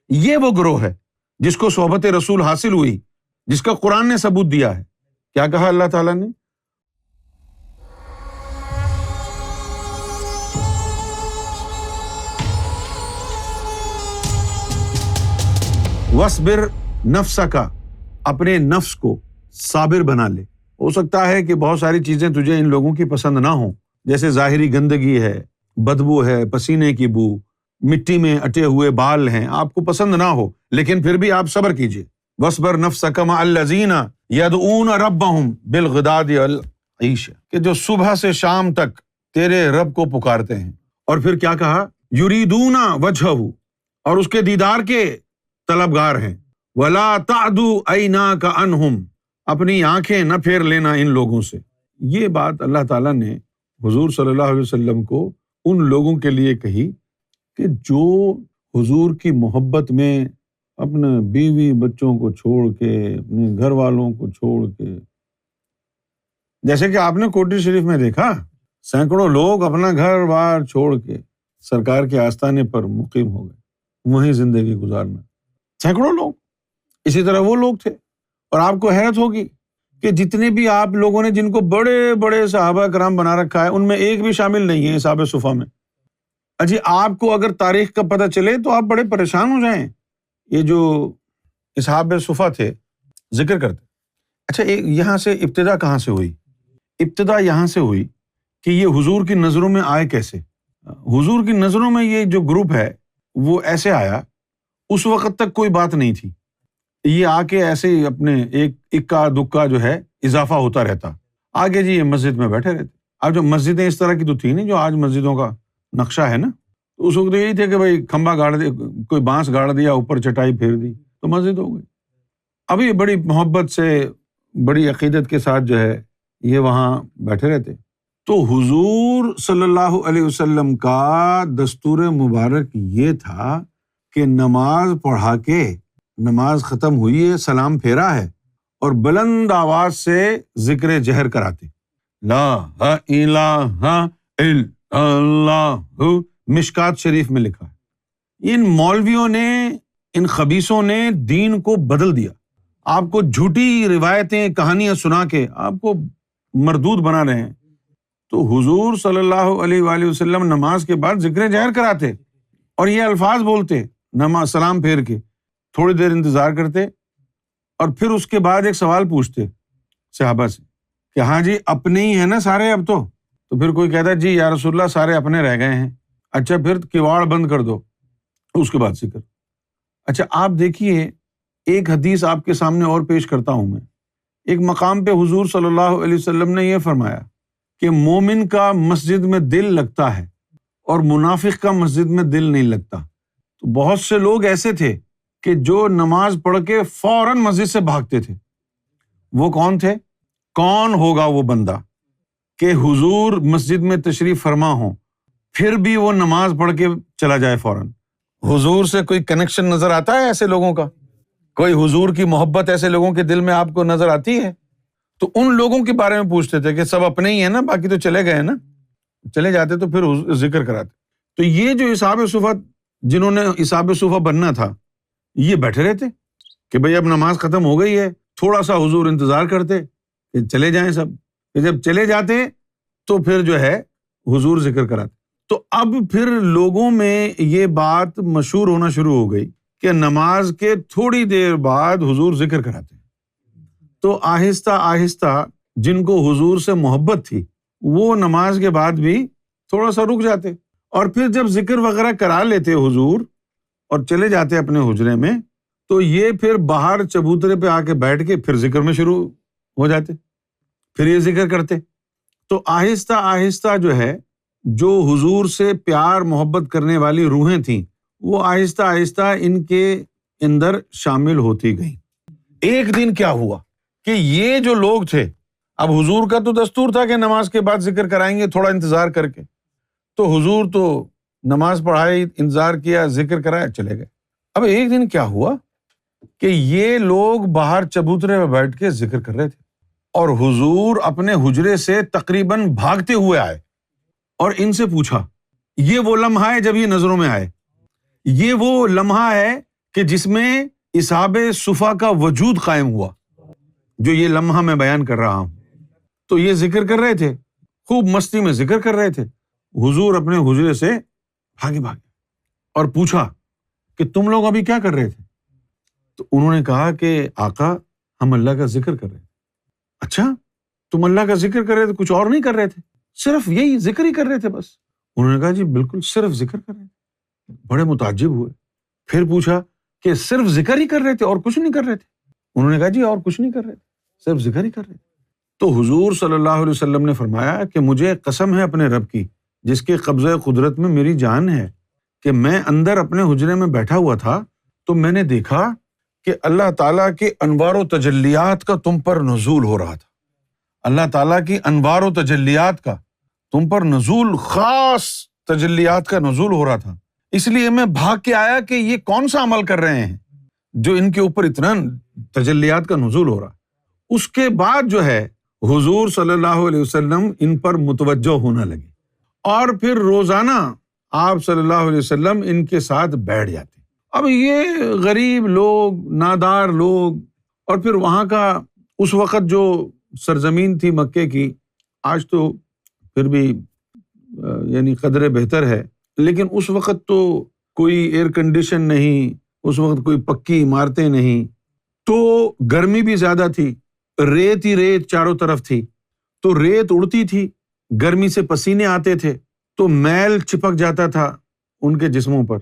یہ وہ گروہ ہے جس کو صحبت رسول حاصل ہوئی، جس کا قرآن نے ثبوت دیا ہے۔ کیا کہا اللہ تعالیٰ نے؟ وَاصْبِرْ نَفْسَكَ، اپنے نفس کو صابر بنا لے۔ ہو سکتا ہے کہ بہت ساری چیزیں تجھے ان لوگوں کی پسند نہ ہوں، جیسے ظاہری گندگی ہے، بدبو ہے، پسینے کی بو، مٹی میں اٹے ہوئے بال ہیں، آپ کو پسند نہ ہو، لیکن پھر بھی آپ صبر کیجیے۔ وَاصْبِرْ نَفْسَكَ مَعَ الَّذِينَ يَدْعُونَ رَبَّهُمْ بِالْغَدَاةِ وَالْعَشِيِّ، کہ جو صبح سے شام تک تیرے رب کو پکارتے ہیں۔ اور پھر کیا کہا؟ یریدون وجہہ، اور اس کے دیدار کے طلبگار ہیں۔ وَلَا تَعْدُ عَيْنَاكَ عَنْهُمْ، اپنی آنکھیں نہ پھیر لینا ان لوگوں سے۔ یہ بات اللہ تعالیٰ نے حضور صلی اللہ علیہ وسلم کو ان لوگوں کے لیے کہی کہ جو حضور کی محبت میں اپنے بیوی بچوں کو چھوڑ کے، اپنے گھر والوں کو چھوڑ کے، جیسے کہ آپ نے کوٹھی شریف میں دیکھا، سینکڑوں لوگ اپنا گھر بار چھوڑ کے سرکار کے آستانے پر مقیم ہو گئے، وہیں زندگی گزارنا، سینکڑوں لوگ۔ اسی طرح وہ لوگ تھے، اور آپ کو حیرت ہوگی کہ جتنے بھی آپ لوگوں نے جن کو بڑے بڑے صحابہ کرام بنا رکھا ہے، ان میں ایک بھی شامل نہیں ہے اصحاب صفا میں۔ اجی آپ کو اگر تاریخ کا پتہ چلے تو آپ بڑے پریشان ہو جائیں۔ یہ جو اصحاب صفا تھے ذکر کرتے، اچھا یہاں سے ابتدا کہاں سے ہوئی؟ ابتدا یہاں سے ہوئی کہ یہ حضور کی نظروں میں آئے کیسے؟ حضور کی نظروں میں یہ جو گروپ ہے وہ ایسے آیا، اس وقت تک کوئی بات نہیں تھی، یہ آ کے ایسے ہی اپنے ایک اکا دکا جو ہے اضافہ ہوتا رہتا، آگے جی یہ مسجد میں بیٹھے رہتے۔ اب جو مسجدیں اس طرح کی تو تھی نہیں جو آج مسجدوں کا نقشہ ہے نا، تو اس وقت یہی تھے کہ بھائی کھمبا گاڑ دیا، کوئی بانس گاڑ دیا، اوپر چٹائی پھیر دی تو مسجد ہو گئی۔ ابھی بڑی محبت سے، بڑی عقیدت کے ساتھ جو ہے یہ وہاں بیٹھے رہتے۔ تو حضور صلی اللہ علیہ وسلم کا دستور مبارک یہ تھا کہ نماز پڑھا کے، نماز ختم ہوئی ہے، سلام پھیرا ہے، اور بلند آواز سے ذکر جہر کراتے، لا الہ الا اللہ، مشکات شریف میں لکھا ہے۔ ان مولویوں نے، ان خبیثوں نے دین کو بدل دیا، آپ کو جھوٹی روایتیں کہانیاں سنا کے آپ کو مردود بنا رہے ہیں۔ تو حضور صلی اللہ علیہ وآلہ وسلم نماز کے بعد ذکر جہر کراتے اور یہ الفاظ بولتے، نماز سلام پھیر کے، تھوڑی دیر انتظار کرتے، اور پھر اس کے بعد ایک سوال پوچھتے صحابہ سے کہ ہاں جی اپنے ہی ہیں نا سارے اب تو پھر کوئی کہتا جی یا رسول اللہ سارے اپنے رہ گئے ہیں، اچھا پھر کواڑ بند کر دو، اس کے بعد ذکر۔ اچھا آپ دیکھیے، ایک حدیث آپ کے سامنے اور پیش کرتا ہوں میں۔ ایک مقام پہ حضور صلی اللہ علیہ وسلم نے یہ فرمایا کہ مومن کا مسجد میں دل لگتا ہے اور منافق کا مسجد میں دل نہیں لگتا۔ تو بہت سے لوگ ایسے تھے کہ جو نماز پڑھ کے فوراً مسجد سے بھاگتے تھے۔ وہ کون تھے؟ کون ہوگا وہ بندہ کہ حضور مسجد میں تشریف فرما ہوں پھر بھی وہ نماز پڑھ کے چلا جائے فوراً؟ حضور سے کوئی کنیکشن نظر آتا ہے ایسے لوگوں کا؟ کوئی حضور کی محبت ایسے لوگوں کے دل میں آپ کو نظر آتی ہے؟ تو ان لوگوں کے بارے میں پوچھتے تھے کہ سب اپنے ہی ہیں نا، باقی تو چلے گئے نا، چلے جاتے تو پھر ذکر کراتے۔ تو یہ جو اصحاب صفا، جنہوں نے اصحاب صفا بننا تھا، یہ بیٹھے رہتے کہ بھئی اب نماز ختم ہو گئی ہے، تھوڑا سا حضور انتظار کرتے کہ چلے جائیں سب، کہ جب چلے جاتے تو پھر جو ہے حضور ذکر کراتے۔ تو اب پھر لوگوں میں یہ بات مشہور ہونا شروع ہو گئی کہ نماز کے تھوڑی دیر بعد حضور ذکر کراتے۔ تو آہستہ آہستہ جن کو حضور سے محبت تھی وہ نماز کے بعد بھی تھوڑا سا رک جاتے، اور پھر جب ذکر وغیرہ کرا لیتے حضور اور چلے جاتے اپنے حجرے میں، تو یہ پھر باہر چبوترے پہ آ کے بیٹھ کے پھر ذکر میں شروع ہو جاتے، پھر یہ ذکر کرتے۔ تو آہستہ آہستہ جو ہے، جو حضور سے پیار محبت کرنے والی روحیں تھیں وہ آہستہ آہستہ ان کے اندر شامل ہوتی گئیں۔ ایک دن کیا ہوا کہ یہ جو لوگ تھے، اب حضور کا تو دستور تھا کہ نماز کے بعد ذکر کرائیں گے تھوڑا انتظار کر کے، تو حضور تو نماز پڑھائی، انتظار کیا، ذکر کرایا، چلے گئے۔ اب ایک دن کیا ہوا کہ یہ لوگ باہر چبوترے میں بیٹھ کے ذکر کر رہے تھے، اور حضور اپنے حجرے سے تقریباً بھاگتے ہوئے آئے اور ان سے پوچھا۔ یہ وہ لمحہ ہے جب یہ نظروں میں آئے، یہ وہ لمحہ ہے کہ جس میں اصحاب صفا کا وجود قائم ہوا، جو یہ لمحہ میں بیان کر رہا ہوں۔ تو یہ ذکر کر رہے تھے، خوب مستی میں ذکر کر رہے تھے، حضور اپنے حجرے سے بھاگے اور پوچھا کہ تم لوگ ابھی کیا کر رہے تھے؟ تو انہوں نے کہا کہ آقا ہم اللہ کا ذکر کر رہے تھے۔ اچھا تم اللہ کا ذکر کر رہے تھے، کچھ اور نہیں کر رہے تھے؟ صرف یہی ذکر ہی کر رہے تھے بس؟ انہوں نے کہا جی بالکل صرف ذکر کر رہے تھے۔ بڑے متعجب ہوئے، پھر پوچھا کہ صرف ذکر ہی کر رہے تھے اور کچھ نہیں کر رہے تھے؟ انہوں نے کہا جی اور کچھ نہیں کر رہے تھے، صرف ذکر ہی کر رہے تھے۔ تو حضور صلی اللہ علیہ وسلم نے فرمایا کہ مجھے قسم ہے اپنے رب کی جس کے قبضہ قدرت میں میری جان ہے، کہ میں اندر اپنے حجرے میں بیٹھا ہوا تھا تو میں نے دیکھا کہ اللہ تعالیٰ کے انوار و تجلیات کا تم پر نزول ہو رہا تھا۔ اللہ تعالیٰ کی انوار و تجلیات کا تم پر نزول، خاص تجلیات کا نزول ہو رہا تھا، اس لیے میں بھاگ کے آیا کہ یہ کون سا عمل کر رہے ہیں جو ان کے اوپر اتنا تجلیات کا نزول ہو رہا۔ اس کے بعد جو ہے حضور صلی اللہ علیہ وسلم ان پر متوجہ ہونے لگے، اور پھر روزانہ آپ صلی اللہ علیہ وسلم ان کے ساتھ بیٹھ جاتے۔ اب یہ غریب لوگ، نادار لوگ، اور پھر وہاں کا اس وقت جو سرزمین تھی مکے کی، آج تو پھر بھی یعنی قدرے بہتر ہے، لیکن اس وقت تو کوئی ایئر کنڈیشن نہیں، اس وقت کوئی پکی عمارتیں نہیں، تو گرمی بھی زیادہ تھی، ریت ہی ریت چاروں طرف تھی، تو ریت اڑتی تھی، گرمی سے پسینے آتے تھے، تو میل چپک جاتا تھا ان کے جسموں پر۔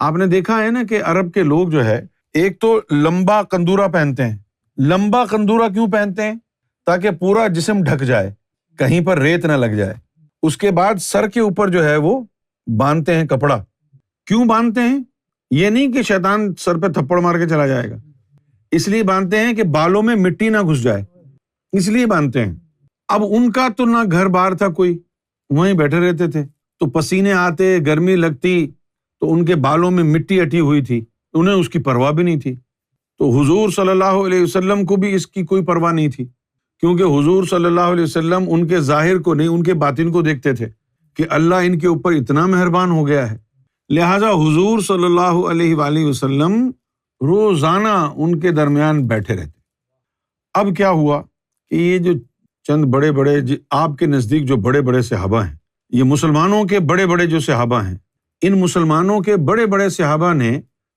آپ نے دیکھا ہے نا کہ عرب کے لوگ جو ہے ایک تو لمبا قندورہ پہنتے ہیں۔ لمبا قندورہ کیوں پہنتے ہیں؟ تاکہ پورا جسم ڈھک جائے، کہیں پر ریت نہ لگ جائے۔ اس کے بعد سر کے اوپر جو ہے وہ باندھتے ہیں کپڑا۔ کیوں باندھتے ہیں؟ یہ نہیں کہ شیطان سر پہ تھپڑ مار کے چلا جائے گا، اس لیے باندھتے ہیں کہ بالوں میں مٹی نہ گھس جائے، اس لیے باندھتے ہیں۔ اب ان کا تو نہ گھر بار تھا کوئی، وہیں بیٹھے رہتے تھے، تو پسینے آتے، گرمی لگتی، تو ان کے بالوں میں مٹی اٹی ہوئی تھی، انہیں اس کی پرواہ بھی نہیں تھی۔ تو حضور صلی اللہ علیہ وسلم کو بھی اس کی کوئی پرواہ نہیں تھی، کیونکہ حضور صلی اللہ علیہ وسلم ان کے ظاہر کو نہیں، ان کے باطن کو دیکھتے تھے کہ اللہ ان کے اوپر اتنا مہربان ہو گیا ہے۔ لہٰذا حضور صلی اللہ علیہ وآلہ وسلم روزانہ ان کے درمیان بیٹھے رہتے۔ اب کیا ہوا کہ یہ جو چند بڑے بڑے آپ کے نزدیک جو بڑے بڑے صحابہ ہیں، یہ مسلمانوں کے بڑے بڑے جو صحابہ ہیں، ان مسلمانوں کے بڑے بڑے صحابہ نے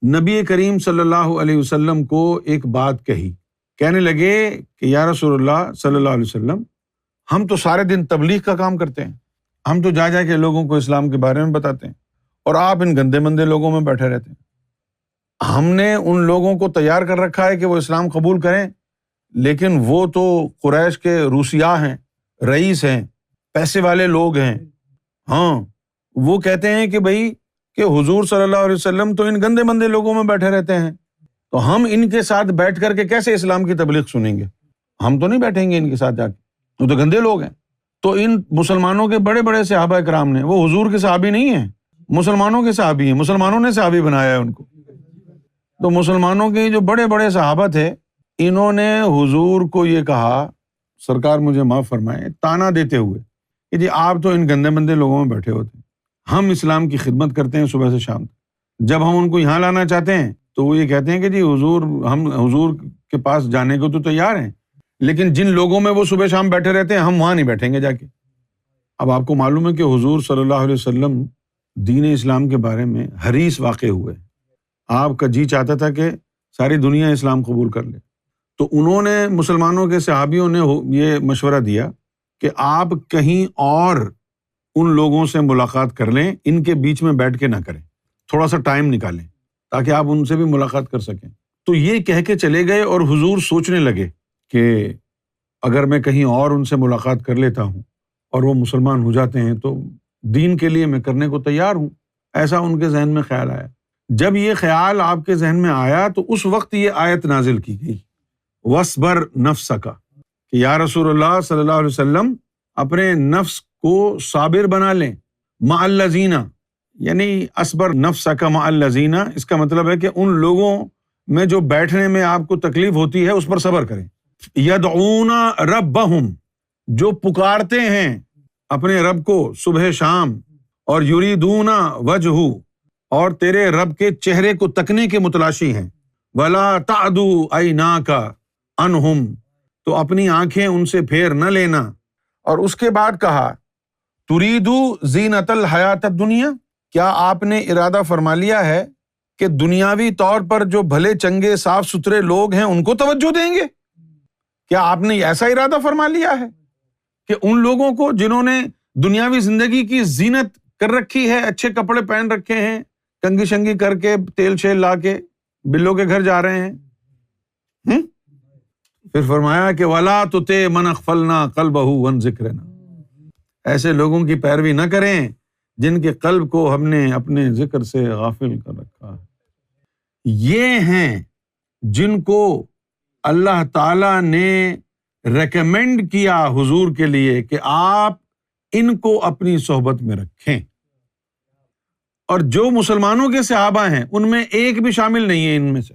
نبی کریم صلی اللہ علیہ وسلم کو ایک بات کہی، کہنے لگے کہ یا رسول اللہ صلی اللہ علیہ وسلم، ہم تو سارے دن تبلیغ کا کام کرتے ہیں، ہم تو جا جا کے لوگوں کو اسلام کے بارے میں بتاتے ہیں، اور آپ ان گندے مندے لوگوں میں بیٹھے رہتے ہیں۔ ہم نے ان لوگوں کو تیار کر رکھا ہے کہ وہ اسلام قبول کریں، لیکن وہ تو قریش کے روسیا ہیں، رئیس ہیں، پیسے والے لوگ ہیں، ہاں وہ کہتے ہیں کہ بھائی کہ حضور صلی اللہ علیہ وسلم تو ان گندے مندے لوگوں میں بیٹھے رہتے ہیں، تو ہم ان کے ساتھ بیٹھ کر کے کیسے اسلام کی تبلیغ سنیں گے؟ ہم تو نہیں بیٹھیں گے ان کے ساتھ جا کے، وہ تو گندے لوگ ہیں۔ تو ان مسلمانوں کے بڑے بڑے صحابہ کرام نے، وہ حضور کے صحابی نہیں ہیں، مسلمانوں کے صحابی ہیں، مسلمانوں نے صحابی بنایا ہے ان کو۔ تو مسلمانوں کے جو بڑے بڑے صحابہ تھے، انہوں نے حضور کو یہ کہا، سرکار مجھے معاف فرمائے، تانا دیتے ہوئے کہ جی آپ تو ان گندے مندے لوگوں میں بیٹھے ہوتے ہیں، ہم اسلام کی خدمت کرتے ہیں صبح سے شام تک، جب ہم ان کو یہاں لانا چاہتے ہیں تو وہ یہ کہتے ہیں کہ جی حضور، ہم حضور کے پاس جانے کو تو تیار ہیں، لیکن جن لوگوں میں وہ صبح شام بیٹھے رہتے ہیں ہم وہاں نہیں بیٹھیں گے جا کے۔ اب آپ کو معلوم ہے کہ حضور صلی اللہ علیہ وسلم دین اسلام کے بارے میں حریص واقع ہوئے، آپ کا جی چاہتا تھا کہ ساری دنیا اسلام قبول کر لے، تو انہوں نے، مسلمانوں کے صحابیوں نے یہ مشورہ دیا کہ آپ کہیں اور ان لوگوں سے ملاقات کر لیں، ان کے بیچ میں بیٹھ کے نہ کریں، تھوڑا سا ٹائم نکالیں تاکہ آپ ان سے بھی ملاقات کر سکیں۔ تو یہ کہہ کے چلے گئے، اور حضور سوچنے لگے کہ اگر میں کہیں اور ان سے ملاقات کر لیتا ہوں اور وہ مسلمان ہو جاتے ہیں تو دین کے لیے میں کرنے کو تیار ہوں، ایسا ان کے ذہن میں خیال آیا۔ جب یہ خیال آپ کے ذہن میں آیا تو اس وقت یہ آیت نازل کی گئی، وَاصْبِرْ نَفْسَكَ، کہ یا رسول اللہ صلی اللہ علیہ وسلم اپنے نفس کو صابر بنا لیں، مع الذین، یعنی اصبر نفسک مع الذین، اس کا مطلب ہے کہ ان لوگوں میں جو بیٹھنے میں آپ کو تکلیف ہوتی ہے اس پر صبر کریں، یدعون ربہم، جو پکارتے ہیں اپنے رب کو صبح شام، اور یریدون وجہہ، اور تیرے رب کے چہرے کو تکنے کے متلاشی ہیں۔ وَلَا تَعْدُوا عَيْنَاكَ عَنْهُمْ، تو اپنی آنکھیں ان سے پھیر نہ لینا۔ اور اس کے بعد کہا تُرِيدُ زِينَةَ الْحَيَاةِ الدُّنْيَا، کیا آپ نے ارادہ فرما لیا ہے کہ دنیاوی طور پر جو بھلے چنگے صاف ستھرے لوگ ہیں ان کو توجہ دیں گے؟ کیا آپ نے ایسا ارادہ فرما لیا ہے کہ ان لوگوں کو جنہوں نے دنیاوی زندگی کی زینت کر رکھی ہے، اچھے کپڑے پہن رکھے ہیں، کنگھی شنگھی کر کے تیل شیل لا کے بلوں کے گھر جا رہے ہیں؟ پھر فرمایا کہ وَلَا تُطِعْ مَنْ أَغْفَلْنَا قَلْبَهُ عَنْ ذِكْرِنَا، ایسے لوگوں کی پیروی نہ کریں جن کے قلب کو ہم نے اپنے ذکر سے غافل کر رکھا ہے۔ یہ ہیں جن کو اللہ تعالیٰ نے ریکمینڈ کیا حضور کے لیے کہ آپ ان کو اپنی صحبت میں رکھیں، اور جو مسلمانوں کے صحابہ ہیں ان میں ایک بھی شامل نہیں ہے ان میں سے۔